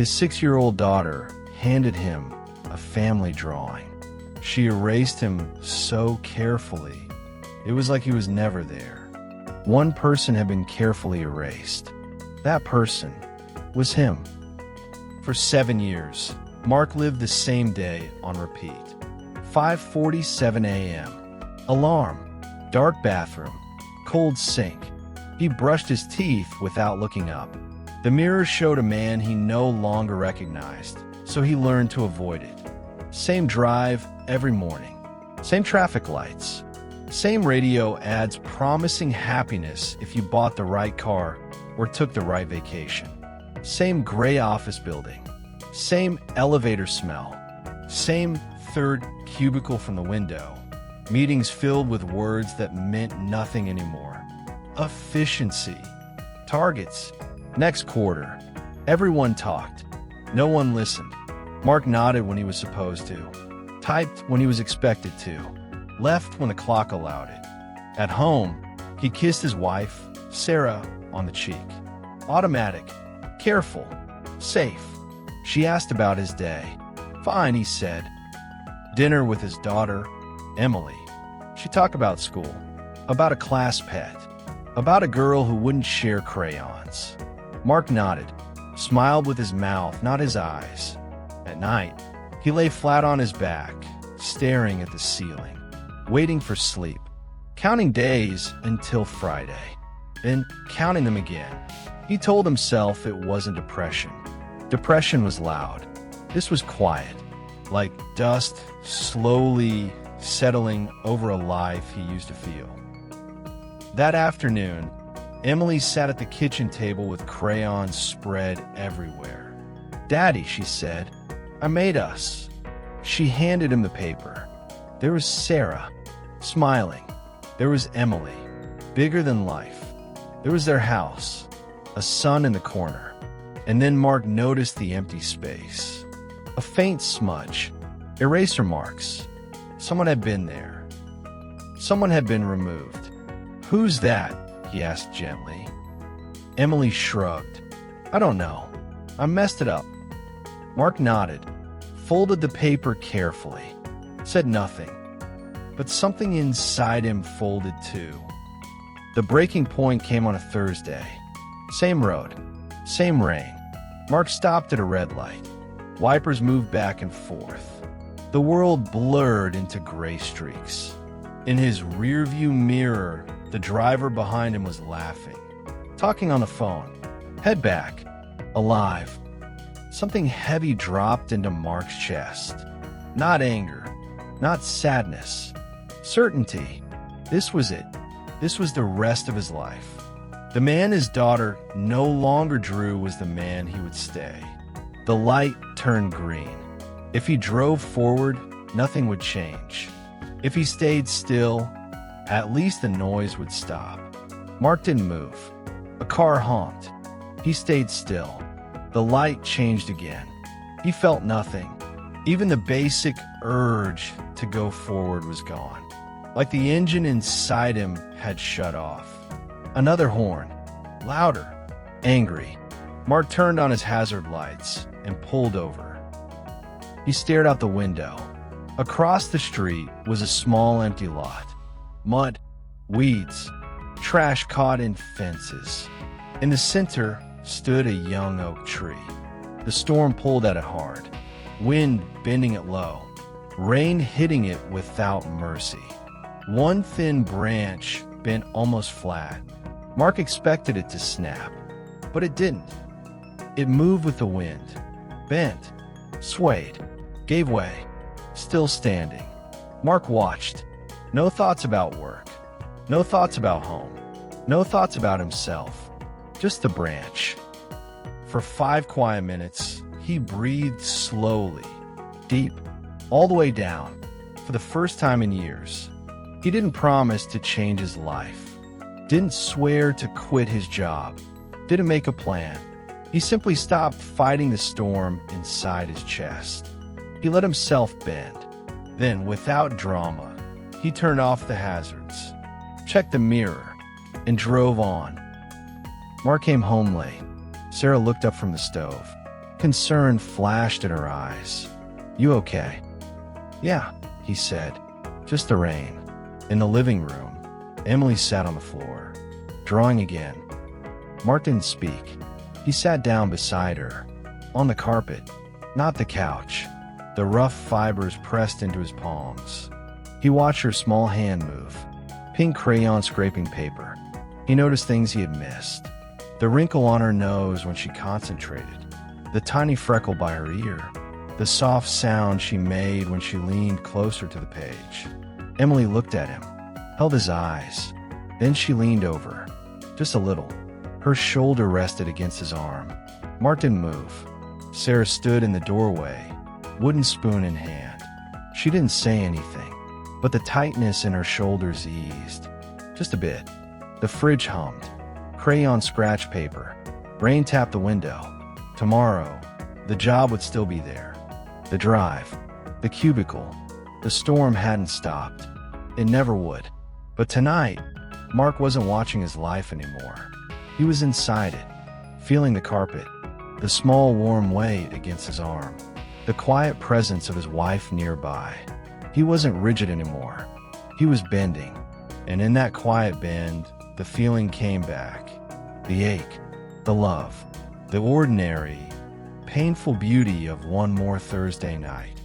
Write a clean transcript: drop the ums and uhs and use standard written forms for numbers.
His 6-year-old daughter handed him a family drawing. She erased him so carefully. It was like he was never there. One person had been carefully erased. That person was him. For 7 years, Mark lived the same day on repeat. 5:47 a.m. Alarm. Dark bathroom. Cold sink. He brushed his teeth without looking up. The mirror showed a man he no longer recognized, so he learned to avoid it. Same drive every morning. Same traffic lights. Same radio ads promising happiness if you bought the right car or took the right vacation. Same gray office building. Same elevator smell. Same third cubicle from the window. Meetings filled with words that meant nothing anymore. Efficiency. Targets. Next quarter. Everyone talked. No one listened. Mark nodded when he was supposed to. Typed when he was expected to. Left when the clock allowed it. At home, he kissed his wife, Sarah, on the cheek. Automatic. Careful. Safe. She asked about his day. Fine, he said. Dinner with his daughter, Emily. She talked about school, about a class pet, about a girl who wouldn't share crayons. Mark nodded, smiled with his mouth, not his eyes. At night, he lay flat on his back, staring at the ceiling, waiting for sleep, counting days until Friday, then counting them again. He told himself it wasn't depression. Depression was loud. This was quiet, like dust slowly settling over a life he used to feel. That afternoon, Emily sat at the kitchen table with crayons spread everywhere. "Daddy," she said, "I made us." She handed him the paper. There was Sarah, smiling. There was Emily, bigger than life. There was their house, a sun in the corner. And then Mark noticed the empty space. A faint smudge, eraser marks. Someone had been there. Someone had been removed. "Who's that?" he asked gently. Emily shrugged. "I don't know. I messed it up." Mark nodded, folded the paper carefully, said nothing. But something inside him folded too. The breaking point came on a Thursday. Same road, same rain. Mark stopped at a red light. Wipers moved back and forth. The world blurred into gray streaks. In his rearview mirror, the driver behind him was laughing, talking on the phone. Head back, alive. Something heavy dropped into Mark's chest. Not anger, not sadness. Certainty. This was it. This was the rest of his life. The man his daughter no longer drew was the man he would stay. The light turned green. If he drove forward, nothing would change. If he stayed still, at least the noise would stop. Mark didn't move. A car honked. He stayed still. The light changed again. He felt nothing. Even the basic urge to go forward was gone. Like the engine inside him had shut off. Another horn. Louder. Angry. Mark turned on his hazard lights and pulled over. He stared out the window. Across the street was a small empty lot. Mud, weeds, trash caught in fences. In the center stood a young oak tree. The storm pulled at it hard, wind bending it low, rain hitting it without mercy. One thin branch bent almost flat. Mark expected it to snap, but it didn't. It moved with the wind, bent, swayed, gave way, still standing. Mark watched. No thoughts about work. No thoughts about home. No thoughts about himself. Just the branch. For 5 quiet minutes, he breathed slowly, deep, all the way down, for the first time in years. He didn't promise to change his life. Didn't swear to quit his job. Didn't make a plan. He simply stopped fighting the storm inside his chest. He let himself bend. Then, without drama, he turned off the hazards, checked the mirror, and drove on. Mark came home late. Sarah looked up from the stove. Concern flashed in her eyes. "You okay?" "Yeah," he said. "Just the rain." In the living room, Emily sat on the floor, drawing again. Mark didn't speak. He sat down beside her, on the carpet, not the couch, the rough fibers pressed into his palms. He watched her small hand move, pink crayon scraping paper. He noticed things he had missed. The wrinkle on her nose when she concentrated, the tiny freckle by her ear, the soft sound she made when she leaned closer to the page. Emily looked at him, held his eyes. Then she leaned over, just a little. Her shoulder rested against his arm. Mark didn't move. Sarah stood in the doorway, wooden spoon in hand. She didn't say anything, but the tightness in her shoulders eased. Just a bit. The fridge hummed. Crayon scratch paper. Rain tapped the window. Tomorrow, the job would still be there. The drive. The cubicle. The storm hadn't stopped. It never would. But tonight, Mark wasn't watching his life anymore. He was inside it, feeling the carpet, the small warm weight against his arm, the quiet presence of his wife nearby. He wasn't rigid anymore. He was bending. And in that quiet bend, the feeling came back. The ache, the love, the ordinary, painful beauty of one more Thursday night.